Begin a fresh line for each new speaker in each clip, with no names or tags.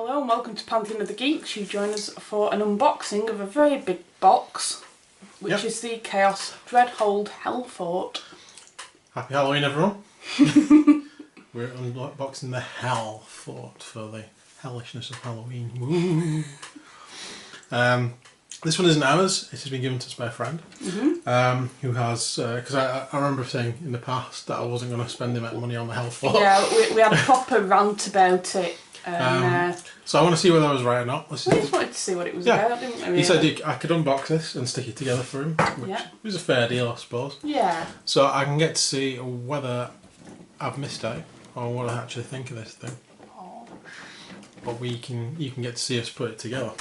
Hello and welcome to Pantheon of the Geeks. You join us for an unboxing of a very big box, which is the Chaos Dreadhold Helfort. Happy Halloween, everyone. We're unboxing the Helfort for the hellishness of Halloween. This one isn't ours. It has been given to us by a friend who has, because I remember saying in the past that I wasn't going to spend the amount of money on the Helfort. Yeah, we had a proper rant about it.
So I want to see whether I was right or not.
We just wanted to see what it was about, didn't we?
He said I could unbox this and stick it together for him, which was a fair deal, I suppose.
Yeah.
So I can get to see whether I've missed out or what I actually think of this thing. But you can get to see us put it together.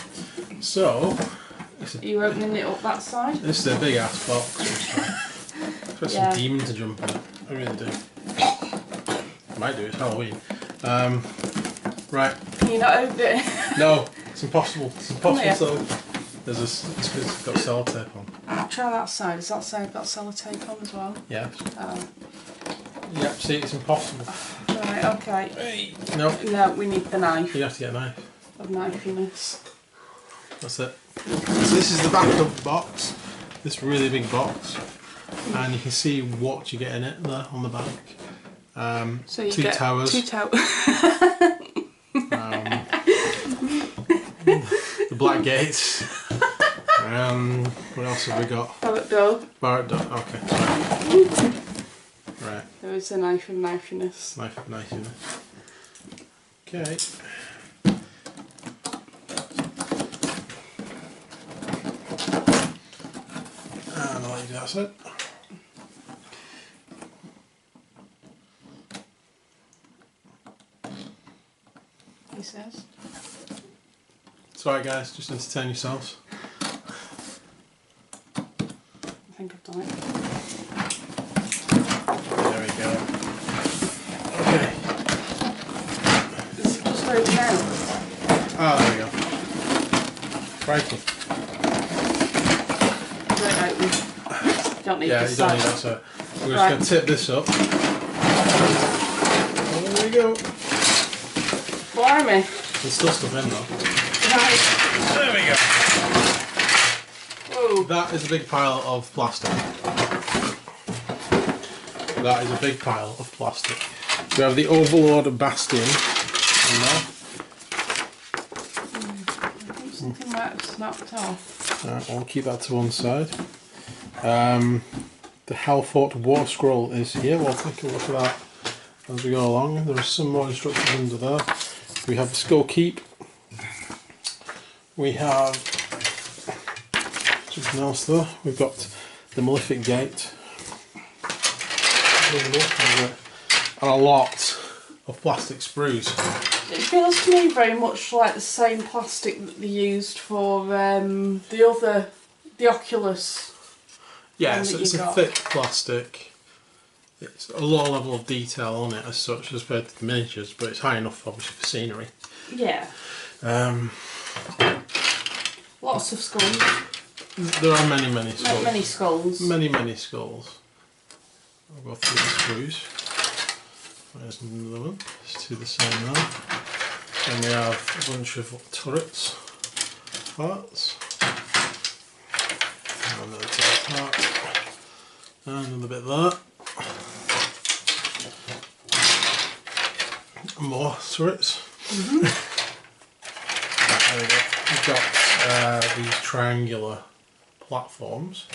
So,
are you opening it up that side?
This is a big ass box. It's got some demon to jump in it. I really do. Might do, it's Halloween. Right.
Can you not open it?
No, it's impossible. It's impossible. So there's it's got sellotape on.
Try that side. Has that side got sellotape on as well?
Yeah. Yep, see, it's impossible.
Right, okay.
Hey. No.
No, we need the knife.
You have to get a knife.
Of knifiness.
That's it. So this is the back of the box. This really big box. And you can see what you get in it there on the back.
So you
two
get
towers.
Two towers.
The black gates. What else have we got?
Barrett door.
Barrett door. Okay. Right.
There is a knife of knifiness.
Knife of knifiness. Okay. And I'll let you do that, so.
He says.
It's alright, guys, just entertain yourselves.
I think I've done it.
There we go. Okay.
Is it just open out?
Ah, there we go. Crikey.
Don't open. Don't need this
you don't need that, so we're just going to tip this up. Oh, there we go.
Blimey.
There's still stuff in though.
Right.
There we go.
Whoa.
That is a big pile of plastic. That is a big pile of plastic. We have the Overlord Bastion in there.
Something might have snapped off.
Right, I'll keep that to one side. The Helfort War Scroll is here. We'll take a look at that as we go along. There are some more instructions under there. We have the Skull Keep. We have something else there. We've got the Malefic Gate. And a lot of plastic sprues.
It feels to me very much like the same plastic that they used for the Oculus.
Yeah, so it's a thick plastic. It's a low level of detail on it as such as compared to the miniatures, but it's high enough obviously for scenery.
Yeah. Lots of skulls.
There are many skulls.
Many skulls.
Many skulls. I'll go through the screws. There's another one. It's to the same there. And we have a bunch of turrets, parts. And another turret part. And another bit there. More turrets. There we go. We've got these triangular platforms.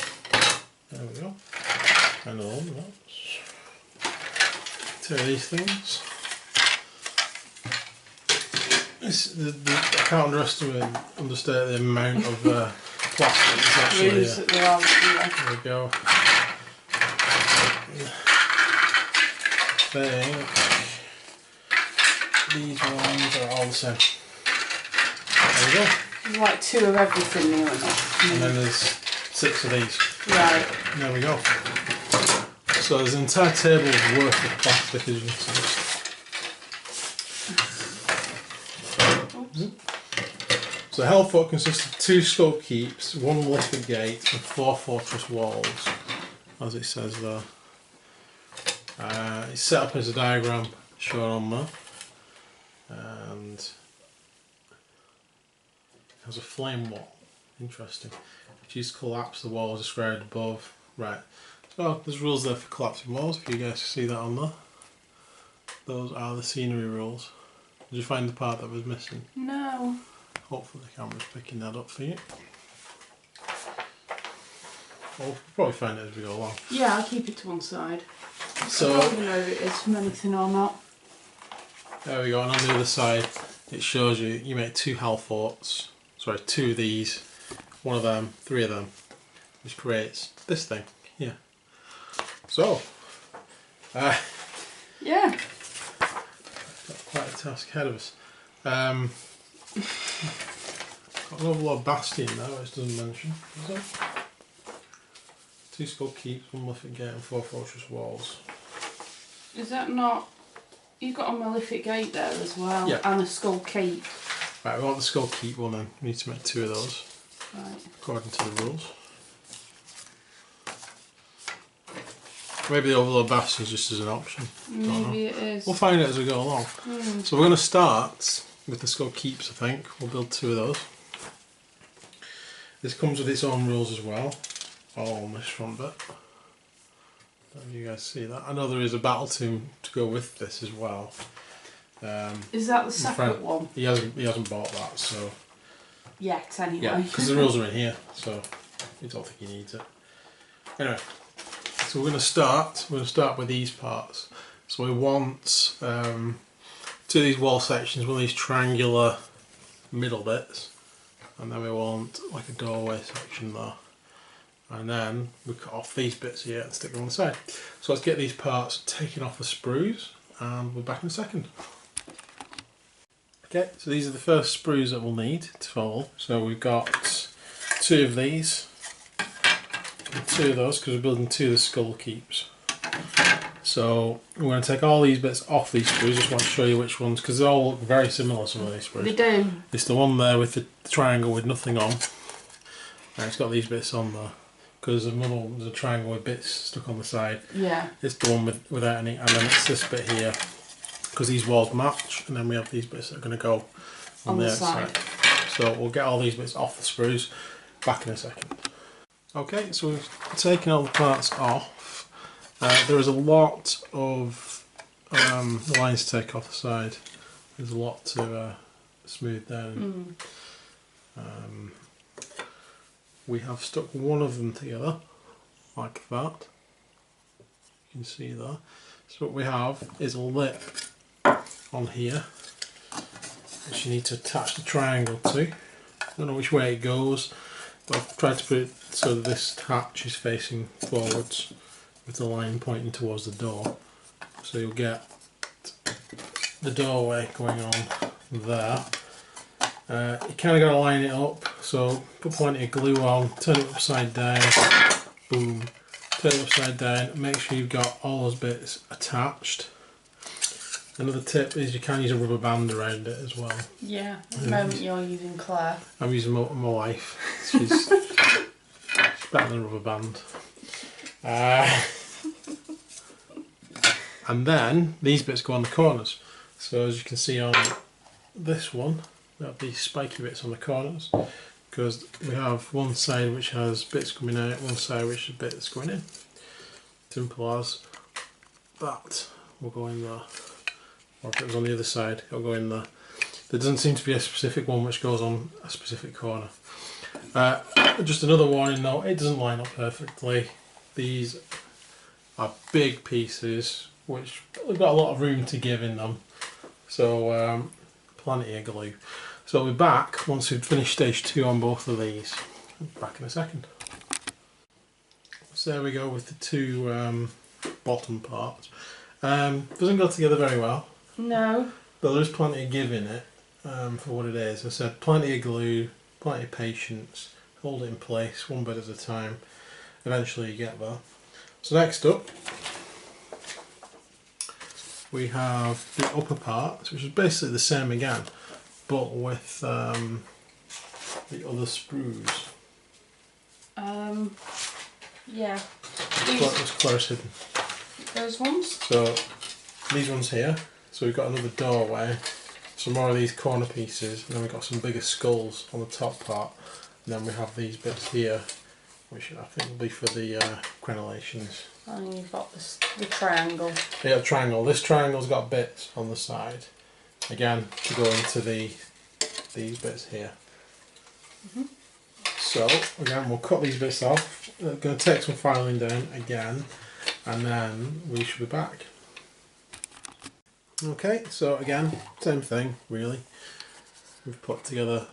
There we go. And all of those. Two of these things. I can't understate the amount of plastic that's actually here. There we go. I think these ones are all the same. There we go.
There's like two of everything here, or not?
And then there's 6 of these.
Right.
There we go. So there's an entire table's worth of plastic, as you can see. So Helfort consists of 2 skull keeps, 1 malefic gate, and 4 fortress walls, as it says there. It's set up as a diagram shown on there, and has a flame wall. Interesting. Which is collapse the walls described above. Right. So there's rules there for collapsing walls, if you guys see that on there. Those are the scenery rules. Did you find the part that was missing?
No.
Hopefully the camera's picking that up for you. We'll probably find it as we go along.
Yeah, I'll keep it to one side.
So,
I don't even know if it is from anything or not.
There we go, and on the other side it shows you make 2 Helforts, sorry, 2 of these, 1 of them, 3 of them, which creates this thing here. So,
yeah.
got quite a task ahead of us. Got an awful lot of bastion there, which doesn't mention, does it? 2 skull keeps, 1 malefic gate and 4 fortress walls.
Is that not... You've got a malefic gate there as well,
yeah.
And a skull keep.
Right, we want the skull keep one then. We need to make 2 of those.
Right.
According to the rules. Maybe the overload bastion is just as an option.
Maybe it is.
We'll find it as we go along. So we're going to start with the skull keeps, I think. We'll build 2 of those. This comes with its own rules as well. All on this front bit. Don't know if you guys see that. I know there is a battle tomb to go with this as well.
Is that the separate one?
He hasn't bought that, so
yet anyway.
yeah, because the rules are in here, so I don't think he needs it. Anyway, so we're going to start with these parts. So we want 2 of these wall sections, 1 of these triangular middle bits, and then we want like a doorway section there. And then we cut off these bits here and stick them on the side. So let's get these parts taken off the sprues, and we're back in a second. Okay, so these are the first sprues that we'll need to follow. So we've got 2 of these, and 2 of those, because we're building 2 of the skull keeps. So we're going to take all these bits off these sprues. Just want to show you which ones, because they all look very similar, some of these sprues.
They do.
It's the one there with the triangle with nothing on. And it's got these bits on there. Because there's a triangle with bits stuck on the side.
Yeah.
It's the one without any, and then it's this bit here. Because these walls match, and then we have these bits that are going to go on the outside. So we'll get all these bits off the sprues, back in a second. Okay, so we've taken all the parts off. There is a lot of lines to take off the side. There's a lot to smooth down. We have stuck 1 of them together, like that. You can see there. So what we have is a lip on here, which you need to attach the triangle to. I don't know which way it goes, but I've tried to put it so that this hatch is facing forwards with the line pointing towards the door. So you'll get the doorway going on there. You kind of got to line it up, so put plenty of glue on, turn it upside down, boom, turn it upside down, make sure you've got all those bits attached. Another tip is you can use a rubber band around it as well.
Yeah, at the moment you're using Claire.
I'm using my wife, she's better than a rubber band. And then these bits go on the corners, so as you can see on this one, we have these spiky bits on the corners, because we have one side which has bits coming out, one side which has bits going in. Simple as that will go in there, or if it was on the other side it'll go in there. There doesn't seem to be a specific one which goes on a specific corner. Just another warning though, it doesn't line up perfectly. These are big pieces which have got a lot of room to give in them, so plenty of glue. So we'll be back once we've finished stage 2 on both of these. Back in a second. So there we go with the 2 bottom parts. Doesn't go together very well.
No.
But there's plenty of give in it for what it is. As I said, plenty of glue, plenty of patience, hold it in place one bit at a time. Eventually you get there. So next up we have the upper parts, which is basically the same again, but with the other sprues.
Yeah.
It's close hidden.
Those ones?
So these ones here, so we've got another doorway some more of these corner pieces, and then we've got some bigger skulls on the top part, and then we have these bits here, which I think will be for the crenellations.
And you've got the triangle.
Yeah, the triangle. This triangle's got bits on the side, again, to go into these bits here. So, again, we'll cut these bits off. We're going to take some filing down again, and then we should be back. Okay, so again, same thing really. We've put together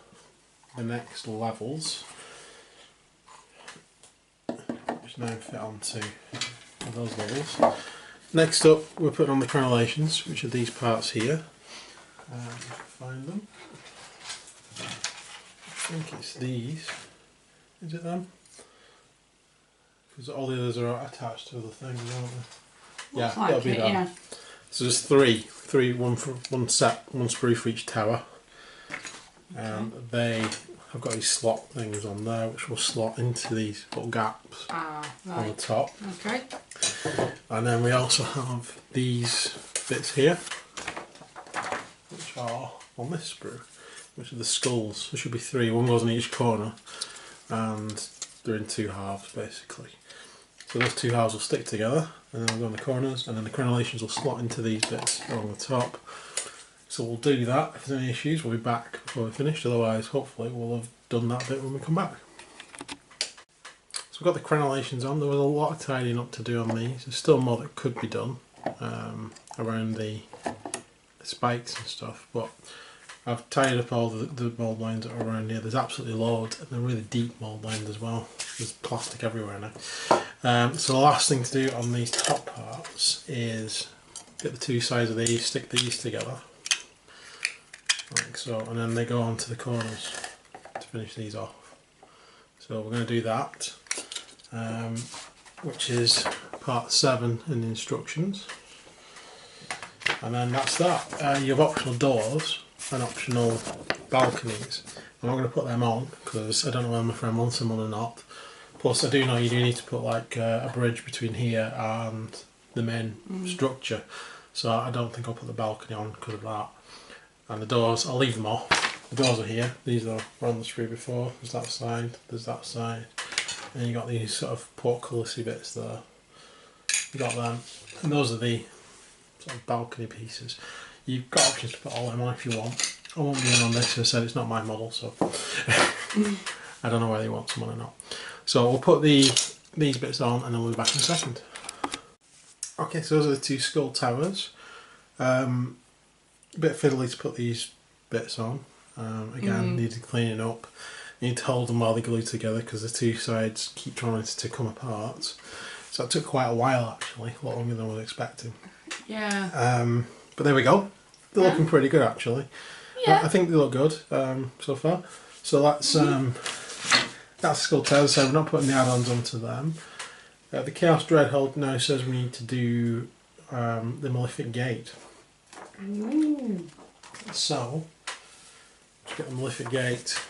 the next levels, which now fit onto those levels. Next up, we're putting on the crenellations, which are these parts here. Find them. I think it's these. Is it them? Because all the others are attached to the things, aren't they? Yeah,
like
that'll be them.
Yeah.
So there's three, one for one set, one sprue for each tower. And they have got these slot things on there, which will slot into these little gaps on the top.
Okay.
And then we also have these bits here, which are on this sprue, which are the skulls. There should be three. One goes in each corner, and they're in two halves basically. So those two halves will stick together, and then they'll go in the corners, and then the crenellations will slot into these bits along the top. So we'll do that. If there's any issues, we'll be back before we're finished. Otherwise, hopefully, we'll have done that bit when we come back. So we've got the crenellations on. There was a lot of tidying up to do on these. There's still more that could be done around the spikes and stuff, but I've tidied up all the mould lines that are around here. There's absolutely loads, and they're really deep mould lines as well. There's plastic everywhere now. So the last thing to do on these top parts is get the two sides of these, stick these together, like so, and then they go onto the corners to finish these off. So we're going to do that, which is part 7 in the instructions. And then that's that. You have optional doors and optional balconies. I'm not going to put them on because I don't know whether my friend wants them on or not. Plus I do know you do need to put like a bridge between here and the main structure, so I don't think I'll put the balcony on because of that. And the doors, I'll leave them off. The doors are here. These are on the sprue before. There's that side, there's that side, and you got these sort of portcullis-y bits there. You got them, and those are the sort of balcony pieces. You've got options to put all them on if you want. I won't be in on this, as I said it's not my model, so I don't know whether you want someone or not. So we'll put these bits on and then we'll be back in a second. Okay, so those are the two skull towers. A bit fiddly to put these bits on. Again, need to clean it up. You need to hold them while they glue together because the two sides keep trying to come apart. So it took quite a while actually, a lot longer than I was expecting.
Yeah.
But there we go. They're looking pretty good actually. Yeah. I think they look good so far. So that's skull towers, so we're not putting the add-ons onto them. The Chaos Dreadhold now says we need to do the Malefic Gate. So, let's get the Malefic Gate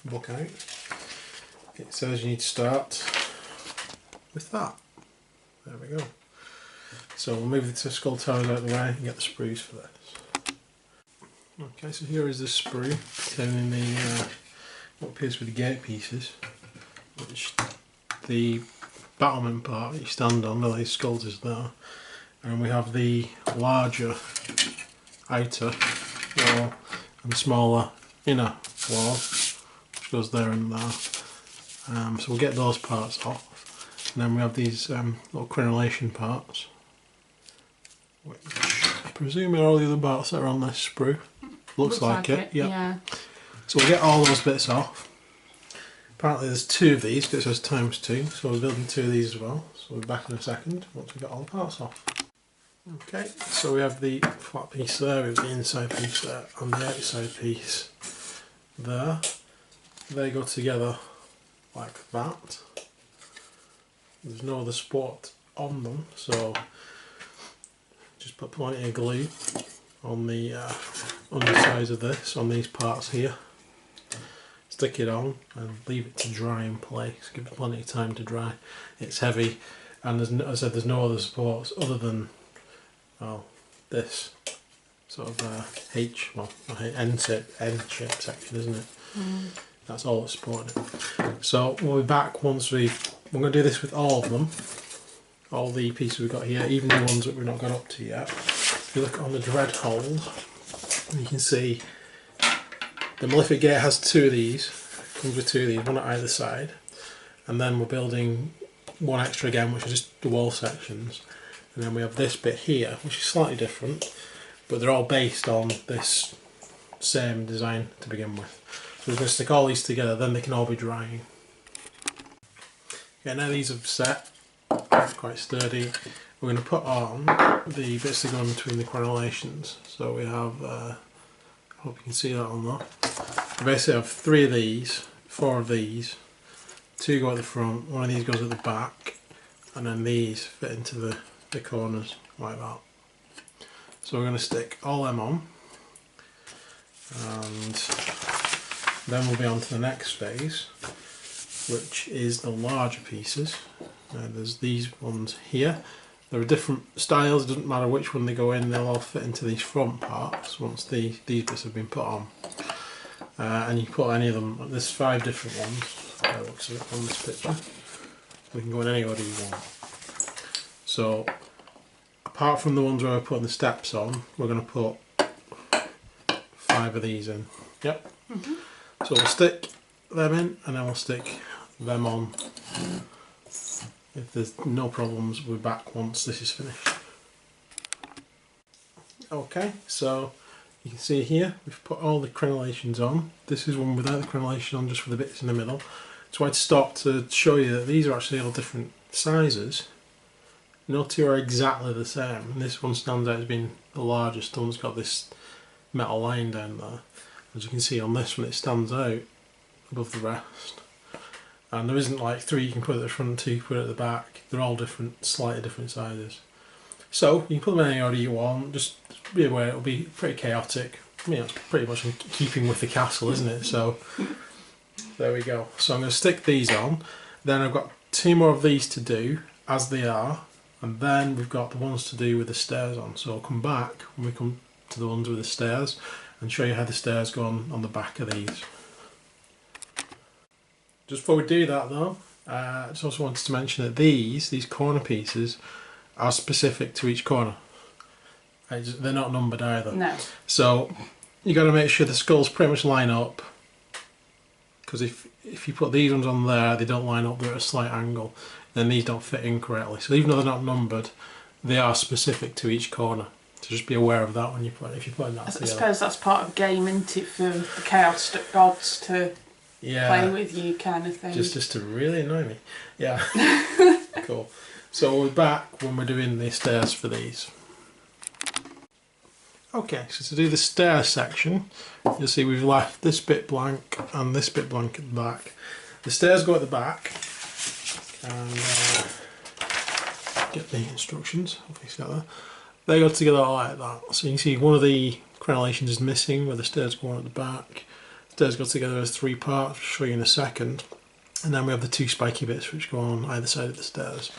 book out. It says you need to start with that. There we go. So we'll move the two skull towers out of the way and get the sprues for this. Okay, so here is the sprue containing the what appears to be the gate pieces, which the battlement part that you stand on, all these skulls is there, and we have the larger outer wall and smaller inner wall, which goes there and there. So we'll get those parts off, and then we have these little crenellation parts, which I presume are all the other parts that are on this sprue. Looks like it. Yep. Yeah. So we'll get all those bits off. Apparently there's 2 of these because it says ×2, so we're building 2 of these as well. So we'll be back in a second once we get all the parts off. Okay, so we have the flat piece there, we have the inside piece there, and the outside piece there. They go together like that. There's no other support on them, so just put plenty of glue on the undersides of this, on these parts here. Stick it on and leave it to dry in place. Give it plenty of time to dry. It's heavy, and there's no, as I said, there's no other supports other than this sort of N shape section, isn't it? That's all that's supporting it. So we'll be back once we're going to do this with all of them, all the pieces we've got here, even the ones that we've not got up to yet. If you look on the dread hold, you can see the Malefic gate has two of these, comes with two of these, one at either side, and then we're building one extra again, which is just the wall sections, and then we have this bit here, which is slightly different, but they're all based on this same design to begin with. So we're going to stick all these together, then they can all be drying. Okay, now these have set, quite sturdy. We're going to put on the bits that go in between the crenellations. So we have, I hope you can see that on there. We basically have 3 of these, 4 of these, 2 go at the front, 1 of these goes at the back, and then these fit into the corners like that. So we're going to stick all them on, and then we'll be on to the next phase, which is the larger pieces. There's these ones here. There are different styles, it doesn't matter which one they go in, they'll all fit into these front parts once these bits have been put on. And you can put any of them, there's 5 different ones, by the looks of it on this picture. We can go in any order you want. So, apart from the ones where we're putting the steps on, we're going to put 5 of these in. Yep. So we'll stick them in, and then we'll stick them on. If there's no problems, we're back once this is finished. Okay, so you can see here, we've put all the crenellations on. This is one without the crenellation on, just for the bits in the middle. So I'd stop to show you that these are actually all different sizes. No two are exactly the same. And this one stands out as being the largest. The one's got this metal line down there. As you can see on this one, it stands out above the rest. And there isn't like 3 you can put at the front, 2 you can put at the back. They're all different, slightly different sizes. So you can put them in any order you want, just be aware it'll be pretty chaotic. I mean, it's pretty much in keeping with the castle, isn't it? So there we go. So I'm going to stick these on, then I've got 2 more of these to do as they are, and then we've got the ones to do with the stairs on. So I'll come back when we come to the ones with the stairs and show you how the stairs go on the back of these. Just before we do that though, I just also wanted to mention that these corner pieces are specific to each corner. They're not numbered either.
No.
So you got to make sure the skulls pretty much line up, because if you put these ones on there, they don't line up, they're at a slight angle, then these don't fit in correctly. So even though they're not numbered, they are specific to each corner. So just be aware of that when you put, if you're putting that together. I suppose
that's part of the game, isn't it, for the Chaos gods to play with you, kind of thing.
Just to really annoy me. Yeah. Cool. So we're back when we're doing the stairs for these. Okay, so to do the stair section, you'll see we've left this bit blank and this bit blank at the back. The stairs go at the back, and get the instructions, hopefully you got that. They go together like that. So you can see one of the crenellations is missing where the stairs go on at the back. Stairs go together as 3 parts, which I'll show you in a second. And then we have the 2 spiky bits which go on either side of the stairs.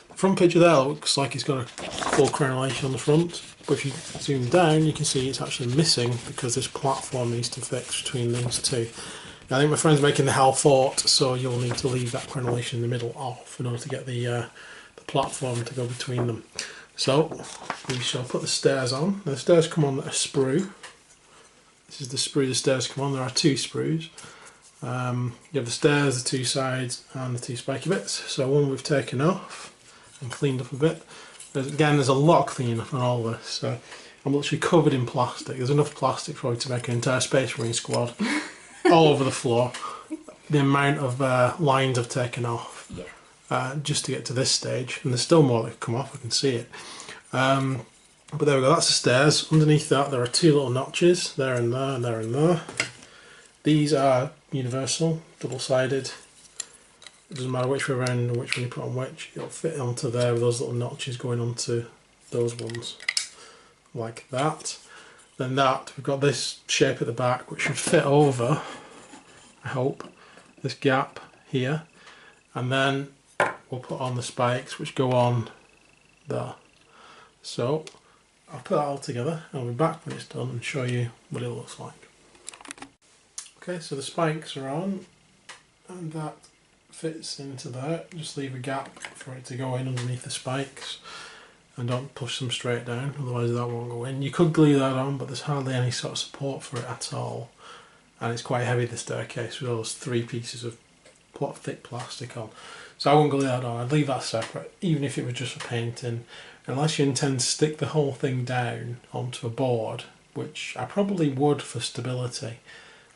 The front picture there looks like it's got a full crenellation on the front, but if you zoom down you can see it's actually missing because this platform needs to fix between these 2. Now, I think my friend's making the Helfort, so you'll need to leave that crenellation in the middle off in order to get the platform to go between them. So we shall put the stairs on. Now, the stairs come on a sprue. This is the sprue the stairs come on. There are 2 sprues. You have the stairs, the 2 sides, and the 2 spiky bits. So one we've taken off and cleaned up a bit. There's a lot of cleaning up on all this. So I'm literally covered in plastic. There's enough plastic probably to make an entire Space Marine squad all over the floor. The amount of lines I've taken off just to get to this stage, and there's still more that could come off. I can see it. But there we go. That's the stairs. Underneath that, there are 2 little notches, there and there, and there and there. These are universal, double-sided. It doesn't matter which way around or which one you put on which, it'll fit onto there with those little notches going onto those ones, like that. Then that, we've got this shape at the back which should fit over, I hope, this gap here. And then we'll put on the spikes which go on there. So I'll put that all together and I'll be back when it's done and show you what it looks like. Okay, so the spikes are on and that fits into there. Just leave a gap for it to go in underneath the spikes and don't push them straight down, otherwise that won't go in. You could glue that on, but there's hardly any sort of support for it at all, and it's quite heavy, the staircase, with those 3 pieces of thick plastic on. So I won't glue that on, I'd leave that separate, even if it was just for painting, unless you intend to stick the whole thing down onto a board, which I probably would for stability.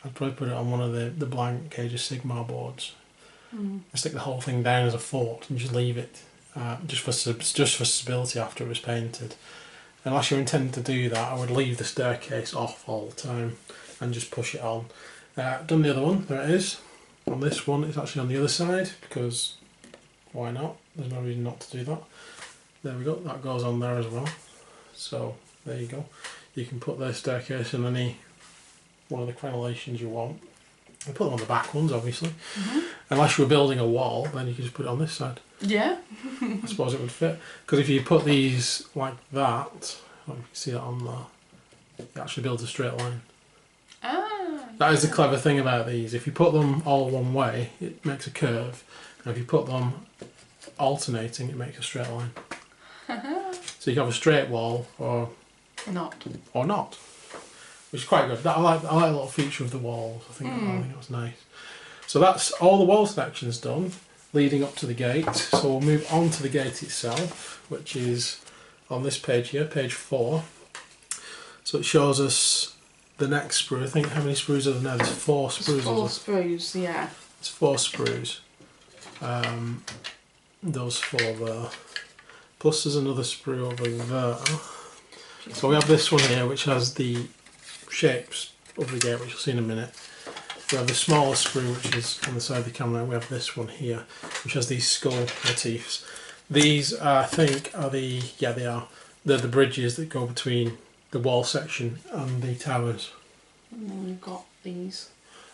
I'd probably put it on one of the blank Age of Sigmar boards. And stick the whole thing down as a fort and just leave it just for stability after it was painted. Unless you intend to do that, I would leave the staircase off all the time and just push it on. Done the other one, there it is. On this one it's actually on the other side, because why not? There's no reason not to do that. There we go, that goes on there as well. So there you go. You can put the staircase in any one of the crenellations you want. You put them on the back ones, obviously. Unless you were building a wall, then you can just put it on this side.
Yeah.
I suppose it would fit. Because if you put these like that, you can see that on there, it actually builds a straight line. That is the clever thing about these. If you put them all one way, it makes a curve. And if you put them alternating, it makes a straight line. So you can have a straight wall or
not.
Which is quite good. I like a little feature of the walls. I think that was nice. So that's all the wall sections done, leading up to the gate. So we'll move on to the gate itself, which is on this page here, page 4. So it shows us the next sprue. I think how many sprues are there now? There's 4 sprues.
4 sprues, yeah.
It's 4 sprues. Those 4 there. Plus there's another sprue over there. So we have this one here, which has the shapes of the gate, which you'll see in a minute. We have the smaller sprue, which is on the side of the camera. We have this one here, which has these skull motifs. These, I think, are the, yeah, they are. They're the bridges that go between the wall section and the towers.
And then we've got these.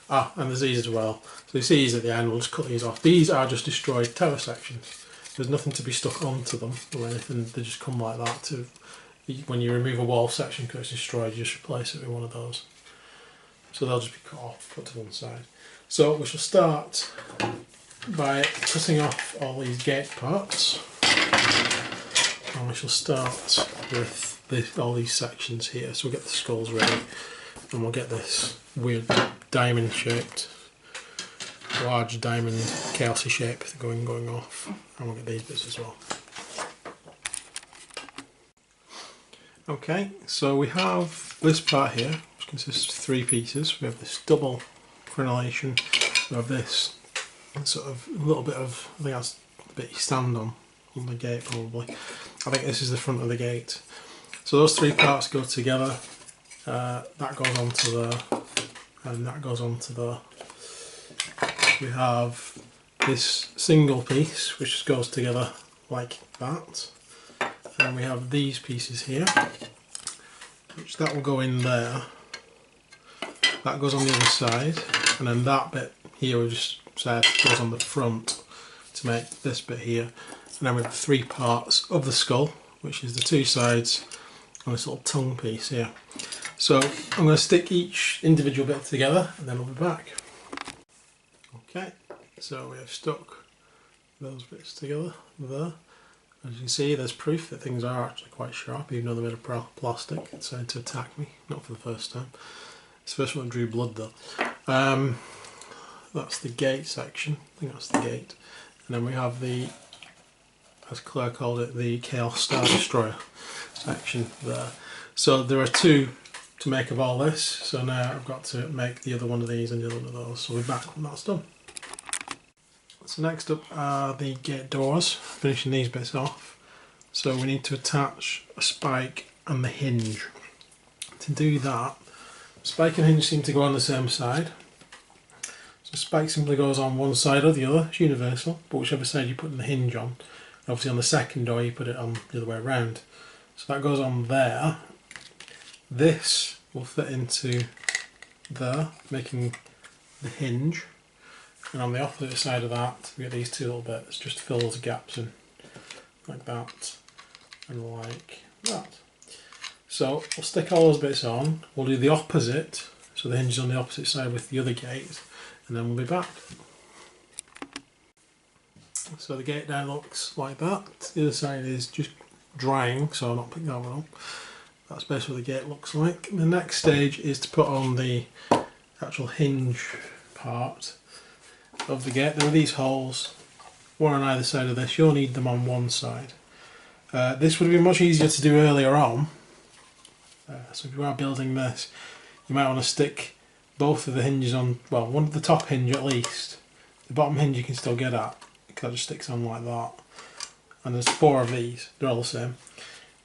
Ah, and there's these as well. So you see these at the end, we'll just cut these off. These are just destroyed tower sections. There's nothing to be stuck onto them or anything, they just come like that. When you remove a wall section because it's destroyed, you just replace it with one of those. So they'll just be cut off, put to one side. So we shall start by cutting off all these gate parts. And we shall start with all these sections here. So we'll get the skulls ready and we'll get this weird diamond shaped, large diamond chaosy shape going off, and we'll get these bits as well. Okay, so we have this part here, which consists of 3 pieces. We have this double crenellation, we have this sort of little bit of, I think that's the bit you stand on the gate probably. I think this is the front of the gate. So those 3 parts go together, that goes onto there, and that goes onto there. We have this single piece which just goes together like that, and we have these pieces here, which that will go in there, that goes on the other side, and then that bit here we just said goes on the front to make this bit here, and then we have 3 parts of the skull, which is the 2 sides and this little tongue piece here. So I'm going to stick each individual bit together and then we'll be back. Okay, so we have stuck those bits together there. As you can see, there's proof that things are actually quite sharp, even though they're made of plastic. It's trying to attack me, not for the first time. It's the first one that drew blood though. That's the gate section, I think that's the gate. And then we have the, as Claire called it, the Chaos Star Destroyer section there. So there are 2 to make of all this, so now I've got to make the other one of these and the other one of those, so we'll be back when that's done. So next up are the gate doors, finishing these bits off. So we need to attach a spike and the hinge. To do that, spike and hinge seem to go on the same side. So spike simply goes on one side or the other, it's universal, but whichever side you put the hinge on. Obviously on the second door you put it on the other way around. So that goes on there. This will fit into there, making the hinge. And on the opposite side of that, we get these 2 little bits, just to fill those gaps in, like that, and like that. So we'll stick all those bits on, we'll do the opposite, so the hinge is on the opposite side with the other gate, and then we'll be back. So the gate now looks like that. The other side is just drying, so I'm not picking that one up. That's basically what the gate looks like. The next stage is to put on the actual hinge part of the gate. There are these holes, one on either side of this. You'll need them on one side. This would be much easier to do earlier on. So if you are building this, you might want to stick both of the hinges on, well, one of the top hinge at least. The bottom hinge you can still get at, because that just sticks on like that. And there's 4 of these, they're all the same.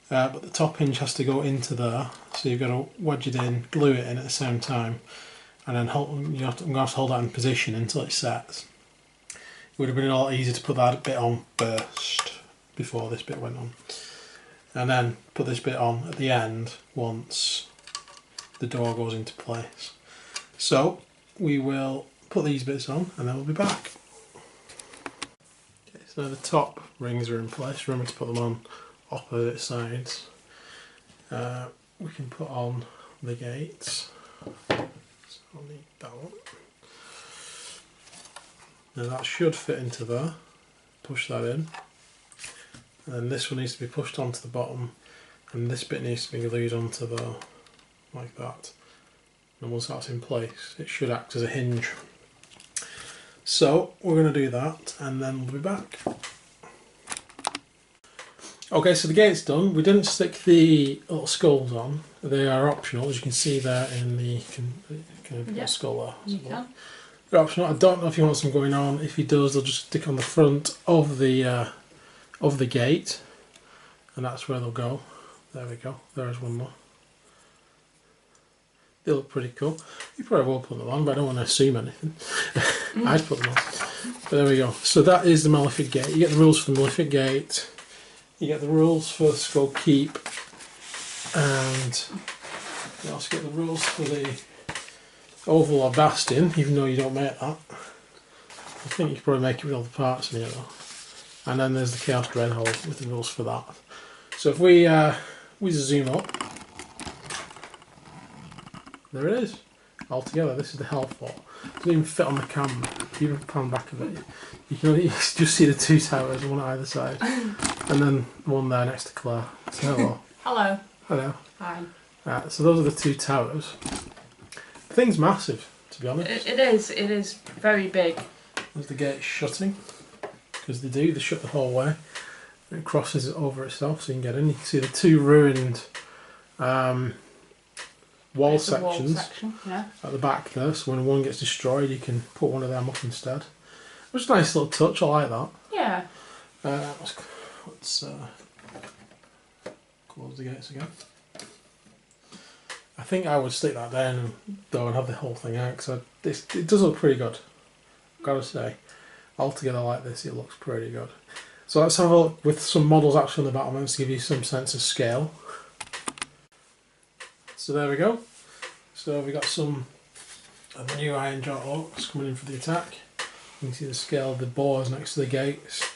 But the top hinge has to go into there, so you've got to wedge it in, glue it in at the same time, and then I'm going to have to hold that in position until it sets. It would have been a lot easier to put that bit on first, before this bit went on. And then put this bit on at the end once the door goes into place. So we will put these bits on and then we'll be back. Okay, so now the top rings are in place. Remember to put them on opposite sides. We can put on the gates. So I'll need that one. Now that should fit into there. Push that in. And then this one needs to be pushed onto the bottom, and this bit needs to be glued onto the, like that. And once that's in place, it should act as a hinge. So we're going to do that, and then we'll be back. Okay, so the gate's done. We didn't stick the little skulls on. They are optional, as you can see there in the skull there.
You can.
They're optional. I don't know if he wants them going on. If he does, they'll just stick on the front of the gate, and that's where they'll go. There we go, there's one more. They look pretty cool. You probably will put them on, but I don't want to assume anything. I'd put them on. But there we go. So that is the Malefic gate. You get the rules for the Malefic gate, you get the rules for the skull keep, and you also get the rules for the oval or bastion, even though you don't make that. I think you could probably make it with all the parts in here though. And then there's the Chaos Dread hole with the rules for that. So if we zoom up, there it is, all together. This is the Helfort. It doesn't even fit on the camera. If you pan back a bit, you can only just see the 2 towers, one at either side, and then one there next to Claire. So hello.
Hello.
Hello.
Hi.
So those are the 2 towers. The thing's massive, to be honest.
It is very big.
There's the gate shutting. Because they shut the whole way. It crosses it over itself so you can get in. You can see the 2 ruined wall sections at the back there, so when one gets destroyed you can put one of them up instead. Which is a nice little touch, I like that.
Yeah.
Let's close the gates again. I think I would stick that down though and have the whole thing out, because it does look pretty good, I've got to say. Altogether like this, it looks pretty good. So let's have a look with some models actually on the battlements to give you some sense of scale. So there we go. So we've got some of the new iron jar orcs coming in for the attack. You can see the scale of the boars next to the gates.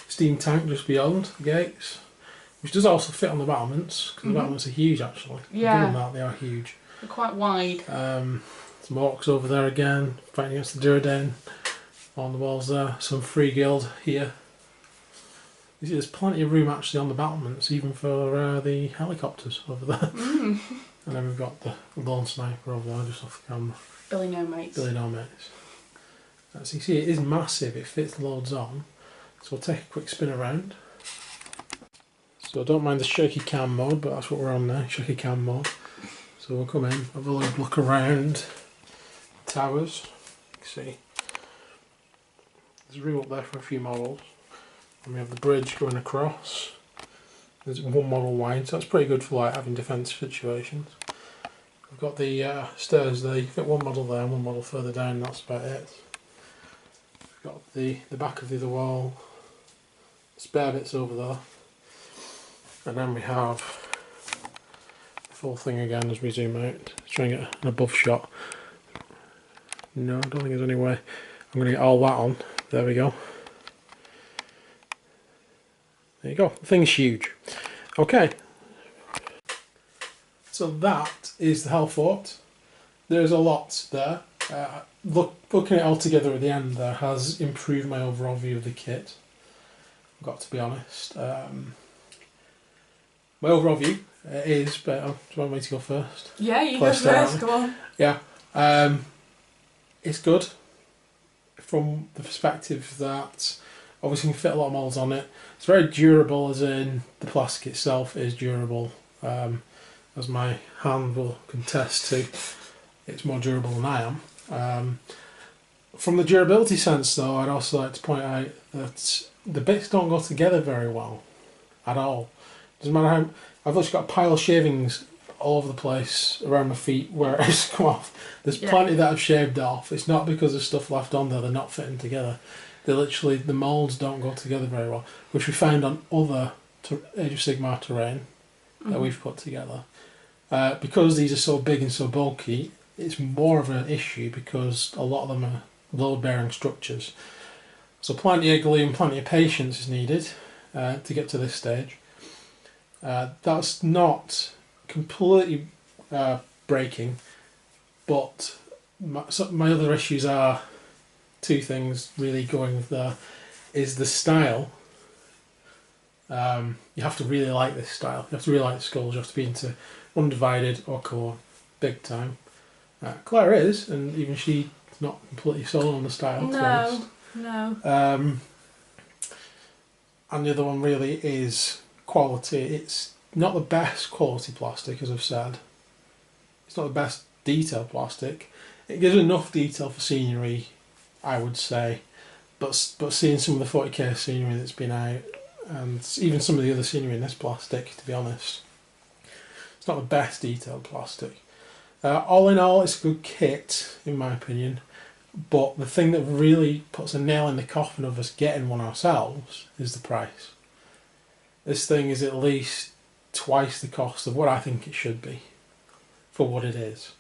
Steam tank just beyond the gates, which does also fit on the battlements, because the battlements are huge actually.
Yeah.
Given that, they are huge.
They're quite wide.
Some orcs over there again, fighting against the Durden. On the walls there, some free guild here. You see there's plenty of room actually on the battlements, even for the helicopters over there. And then we've got the lone sniper over there just off the camera.
Billy No Mates.
Billy No Mates. So you see it is massive, it fits loads on. So we'll take a quick spin around. So I don't mind the shaky cam mode, but that's what we're on now, shaky cam mode. So we'll come in, have a look around towers. You can see there's room up there for a few models, and we have the bridge going across. There's one model wide, so that's pretty good for like having defensive situations. We've got the stairs there. You can fit one model there and one model further down. That's about it. We've got the back of the other wall, spare bits over there, and then we have the full thing again as we zoom out. Let's try and get an above shot. No, I don't think there's any way. I'm going to get all that on. There we go. There you go. The thing's huge. Okay. So that is the Helfort. There's a lot there. Looking at it all together at the end there has improved my overall view of the kit. I've got to be honest. My overall view is better. Do you want me to go first?
Yeah, you go first, go on.
Yeah. It's good from the perspective that obviously you can fit a lot of models on it. It's very durable, as in the plastic itself is durable. As my hand will contest to, it's more durable than I am. From the durability sense though, I'd also like to point out that the bits don't go together very well at all. Doesn't matter how... I've literally got a pile of shavings all over the place around my feet where it's come off. There's plenty that I've shaved off. It's not because there's stuff left on there, they're not fitting together. They literally, the moulds don't go together very well, which we found on other Age of Sigmar terrain that we've put together. Because these are so big and so bulky, it's more of an issue because a lot of them are load-bearing structures. So plenty of glue and plenty of patience is needed to get to this stage. That's not completely breaking, but my other issues are two things really going with there. Is the style. You have to really like this style. You have to really like the skulls. You have to be into undivided or core big time. Claire is, and even she's not completely sold on the style.
No.
And the other one really is quality. It's not the best quality plastic, as I've said. It's not the best detail plastic. It gives enough detail for scenery, I would say, but seeing some of the 40k scenery that's been out, and even some of the other scenery in this plastic, to be honest, it's not the best detailed plastic. All in all, it's a good kit, in my opinion, but the thing that really puts a nail in the coffin of us getting one ourselves is the price. This thing is at least twice the cost of what I think it should be for what it is.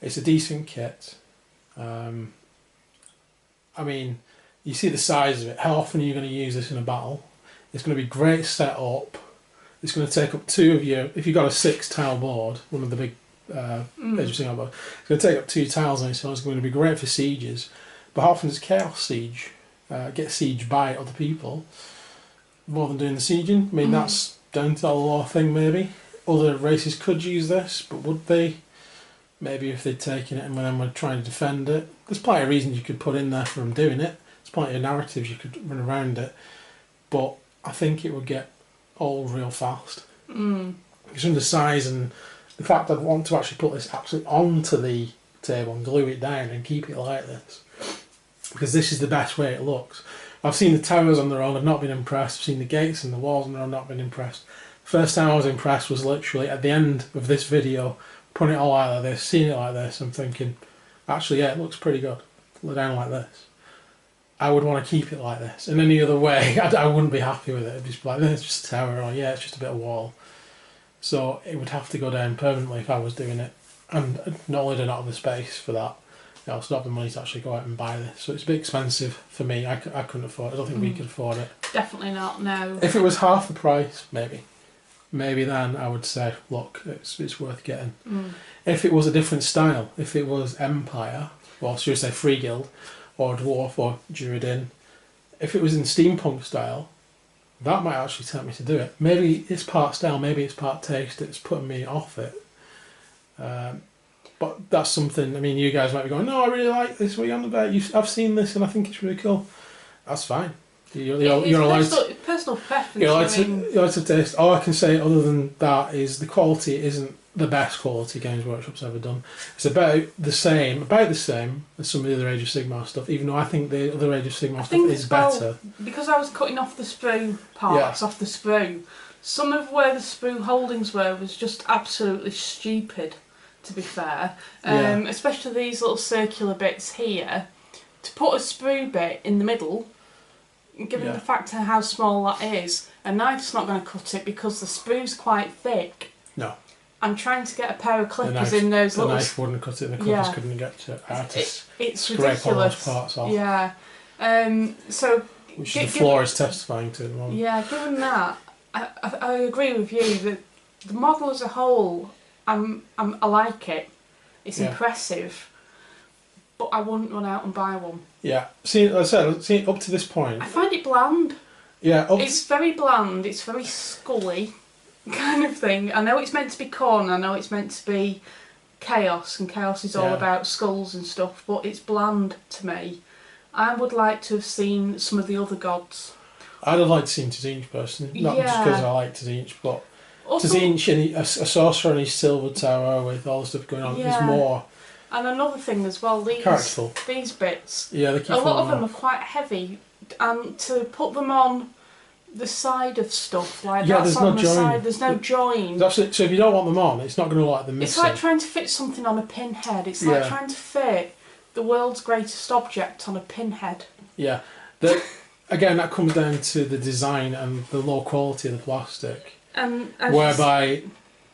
It's a decent kit. I mean, you see the size of it. How often are you going to use this in a battle? It's going to be great set up. It's going to take up two of your... If you've got a 6-tile board, one of the big Age of Sigmar board, it's going to take up 2 tiles on it, so it's going to be great for sieges. But how often does Chaos Siege get sieged by other people more than doing the sieging? I mean, that's down to a law thing, maybe. Other races could use this, but would they? Maybe if they'd taken it and then were trying to defend it. There's plenty of reasons you could put in there for them doing it. There's plenty of narratives you could run around it. But I think it would get old real fast. Because from the size and the fact I'd want to actually put this actually onto the table and glue it down and keep it like this. Because this is the best way it looks. I've seen the towers on their own, I've not been impressed. I've seen the gates and the walls on their own, not been impressed. First time I was impressed was literally at the end of this video, putting it all out like this, seeing it like this, I'm thinking, actually, yeah, it looks pretty good. Lay down like this. I would want to keep it like this. In any other way, I wouldn't be happy with it. It'd just be like, it's just a tower, or yeah, it's just a bit of wall. So it would have to go down permanently if I was doing it. And not only do I not have the space for that, I also don't have the money to actually go out and buy this. So it's a bit expensive for me. I couldn't afford it. I don't think we could afford it.
Definitely not, no.
If it was half the price, maybe. Maybe then I would say, look, it's worth getting. If it was a different style, if it was Empire, or should we say Free Guild, or Dwarf, or Druidin, if it was in steampunk style, that might actually tempt me to do it. Maybe it's part style, maybe it's part taste, it's putting me off it. But that's something, I mean, you guys might be going, no, I really like this, what are you on about? I've seen this and I think it's really cool. That's fine. You're allowed to,
personal preference.
You're allowed to taste. All I can say other than that is the quality isn't the best quality Games Workshop's ever done. It's about the same as some of the other Age of Sigmar stuff, even though I think the other Age of Sigmar stuff is better.
Because I was cutting off the sprue parts off the sprue, some of where the sprue holdings was just absolutely stupid, to be fair. Especially these little circular bits here. To put a sprue bit in the middle, given the fact of how small that is, a knife's not going to cut it because the sprue's quite thick. No. I'm trying to get a pair of clippers in those little...
The knife wouldn't cut it, the clippers couldn't get to it. I had to
it's
scrape
ridiculous.
all those parts off.
Yeah.
Which the floor is testifying to at the moment.
Yeah, given that, I agree with you that the model as a whole I like it. It's
Yeah.
impressive, but I wouldn't run out and buy one.
Yeah. See, like I said, up to this point.
I find it bland.
Yeah.
It's very bland. It's very scully, kind of thing. I know it's meant to be corn. I know it's meant to be chaos, and chaos is all about skulls and stuff. But it's bland to me. I would like to have seen some of the other gods.
I'd have liked to see Tzinch personally, not just because I like Tzinch, but also, Tzinch and a sorcerer in his silver tower with all the stuff going on. There's more.
And another thing as well, these bits.
Yeah, they keep
a lot of them are quite heavy, and to put them on the side of stuff like that's on the side. There's no join.
So if you don't want them on, it's not going to like them missing.
It's like trying to fit something on a pinhead. It's like trying to fit the world's greatest object on a pinhead. Yeah.
Again, that comes down to the design and the low quality of the plastic.
And
whereby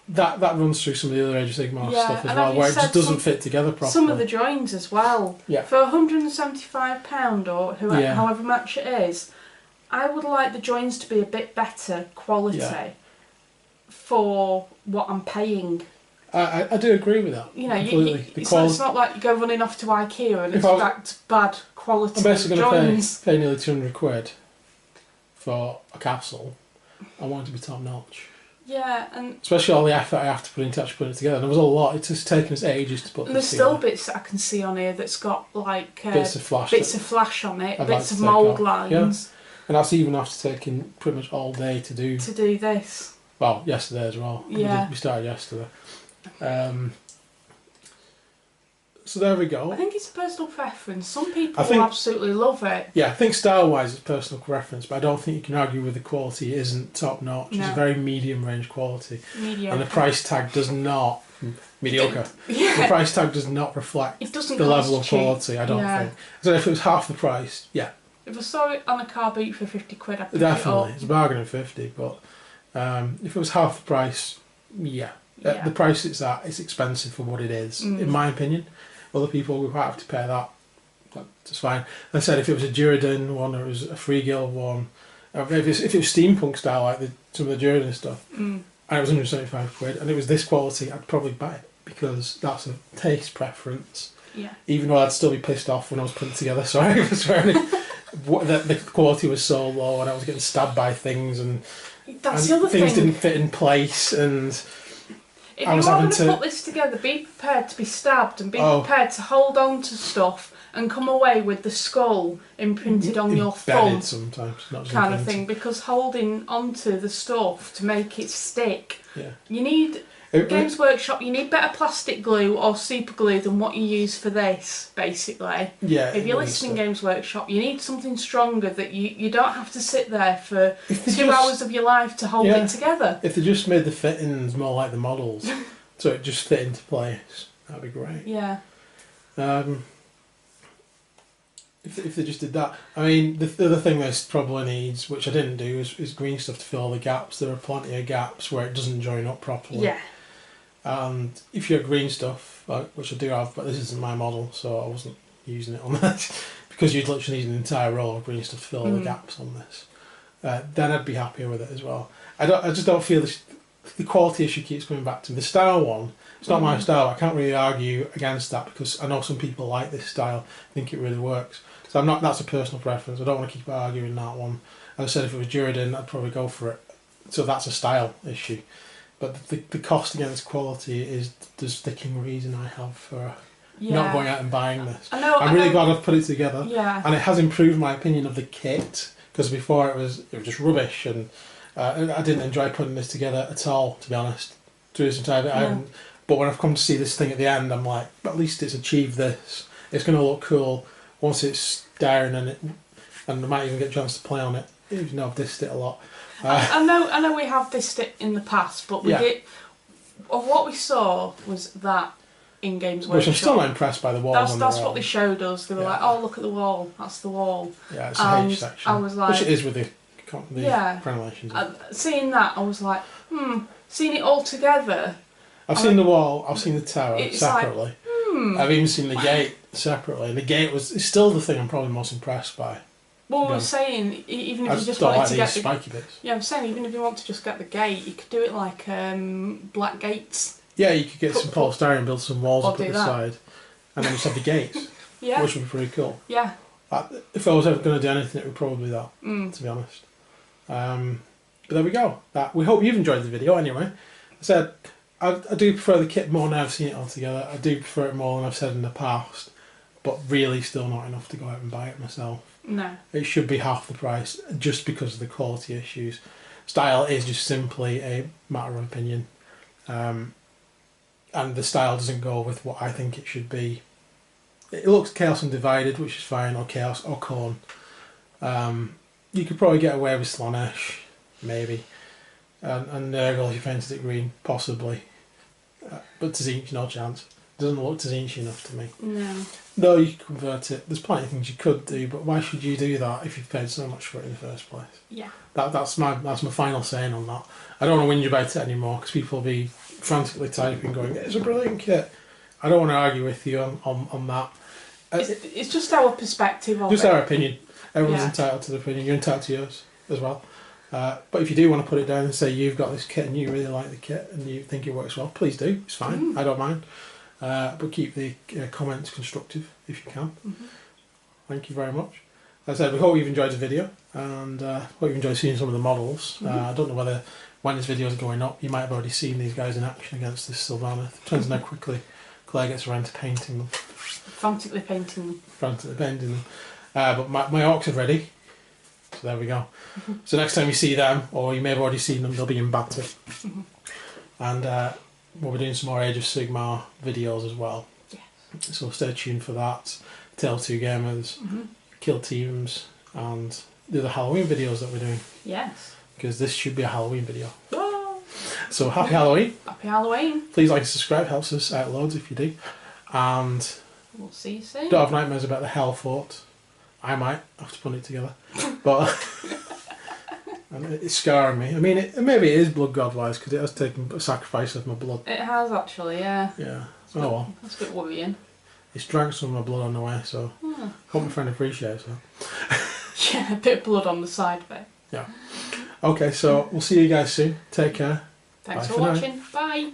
that runs through some of the other Age of Sigmar stuff as well, where it just doesn't fit together properly.
Some of the joins as well.
Yeah.
For £175 or however much it is, I would like the joins to be a bit better quality for what I'm paying.
I do agree with that.
You know, it's not like you go running off to IKEA and it's bad quality.
I'm basically going to pay nearly £200 for a castle. I want it to be top notch.
Yeah, and
especially all the effort I have to put into actually putting it together. And there was a lot. It's just taken us ages to put.
And there's still bits that I can see on here that's got like
bits of flash
on it, bits of mould lines.
Yeah. And that's even after taking pretty much all day to do
this.
Well, yesterday as well.
Yeah.
We started yesterday. So there we go.
I think it's a personal preference. Some people absolutely love it.
Yeah, I think style-wise it's personal preference, but I don't think you can argue with the quality. It isn't top-notch. No. It's a very medium-range quality.
Mediocre.
And the price tag does not... Mediocre. The price tag does not reflect the level of quality, I don't think. So if it was half the price,
If I saw it on a car boot for £50, I'd pick it up.
Definitely. It's a bargain of 50, but if it was half the price, the price it's at, it's expensive for what it is, in my opinion. Other people would have to pay that. That's fine. Like I said, if it was a Durridin one or it was a Free Guild one, if it was steampunk style like some of the Durridin stuff, and it was £175 and it was this quality, I'd probably buy it because that's a taste preference.
Yeah.
Even though I'd still be pissed off when I was putting it together. Sorry for swearing. The quality was so low and I was getting stabbed by things and
that's the other
things
thing.
didn't fit in place and.
If you want to put this together, be prepared to be stabbed and be prepared to hold on to stuff and come away with the skull imprinted on your thumb.
Sometimes, not just
kind of thing, because holding onto the stuff to make it stick, you need... Games Workshop, you need better plastic glue or super glue than what you use for this, basically.
Yeah.
If you're listening Games Workshop, you need something stronger that you don't have to sit there for 2 hours of your life to hold it together.
If they just made the fittings more like the models, so it just fit into place, that'd be great.
Yeah.
If they just did that. I mean, the other thing this probably needs, which I didn't do, is green stuff to fill the gaps. There are plenty of gaps where it doesn't join up properly.
Yeah.
And if you have green stuff, which I do have, but this isn't my model, so I wasn't using it on that, because you'd literally need an entire roll of green stuff to fill all the gaps on this, then I'd be happier with it as well. I just don't feel the quality issue keeps coming back to me. The style one, it's not my style. I can't really argue against that because I know some people like this style, think it really works. So that's a personal preference. I don't want to keep arguing that one. As I said, if it was Durridin, I'd probably go for it. So that's a style issue. But the cost against quality is the sticking reason I have for not going out and buying this. I'm really glad I've put it together.
Yeah.
And it has improved my opinion of the kit, because before it was just rubbish, and I didn't enjoy putting this together at all, to be honest. Through this entire bit, but when I've come to see this thing at the end, I'm like, at least it's achieved this. It's going to look cool once it's down, and I might even get a chance to play on it, even though I've dissed it a lot.
I know we have dissed it in the past, but we did. Of what we saw was that in Games Workshop.
Which I'm still not impressed by the walls.
That's what they showed us. They were like, "Oh, look at the wall. That's the wall."
Yeah, it's a H section.
I was like,
which it is with the crenellations.
Seeing that, I was like, Seeing it all together.
I've seen the wall. I've seen the tower separately. I've even seen the gate separately. And the gate is still the thing I'm probably most impressed by.
Well, we were saying, even if you just wanted to get the
spiky bits.
Yeah, I'm saying even if you want to just get the gate, you could do it like black gates.
Yeah, you could get some polystyrene and build some walls up at the side, and then just have the gates,
yeah.
which would be pretty cool.
Yeah.
If I was ever going to do anything, it would probably be that, to be honest. But there we go. We hope you've enjoyed the video anyway. I said, I do prefer the kit more now I've seen it all together. I do prefer it more than I've said in the past, but really still not enough to go out and buy it myself.
No.
It should be half the price just because of the quality issues. Style is just simply a matter of opinion. And the style doesn't go with what I think it should be. It looks Chaos Undivided, which is fine, or Chaos, or Corn. You could probably get away with Slanesh, maybe. And Nurgle if you painted it green, possibly. But Tzeentch, no chance. Doesn't look Tzeentch enough to me.
No.
No, you could convert it. There's plenty of things you could do, but why should you do that if you've paid so much for it in the first place?
Yeah.
That's my final saying on that. I don't want to whinge about it anymore because people will be frantically typing, going, "It's a brilliant kit." I don't want to argue with you on that.
It's just our perspective of
just
it.
Our opinion. Everyone's entitled to their opinion. You're entitled to yours as well. But if you do want to put it down and say you've got this kit and you really like the kit and you think it works well, please do. It's fine. I don't mind. But keep the comments constructive if you can. Thank you very much. As I said, we hope you've enjoyed the video and hope you've enjoyed seeing some of the models. I don't know whether when this video is going up you might have already seen these guys in action against this Sylvaneth. It depends on how quickly Claire gets around to painting them.
Frantically painting them.
Frantically painting them. But my orcs are ready. So there we go. So next time you see them, or you may have already seen them, they'll be in battle. And we'll be doing some more Age of Sigmar videos as well.
Yes.
So stay tuned for that. Tale 2 Gamers, Kill Teams, and the other Halloween videos that we're doing.
Yes.
Because this should be a Halloween video.
Oh.
So happy Halloween.
Happy Halloween.
Please like and subscribe, helps us out loads if you do. And
we'll see you soon.
Don't have nightmares about the Helfort. I might have to put it together. But it's scarring me. I mean, maybe it is blood god wise because it has taken a sacrifice of my blood.
It has actually, yeah.
Yeah. Oh well.
That's a bit worrying.
It's drank some of my blood on the way, so hope my friend appreciates that.
Yeah, a bit of blood on the side of it.
Yeah. Okay, so we'll see you guys soon. Take care.
Thanks
Bye
for watching.
now.
Bye.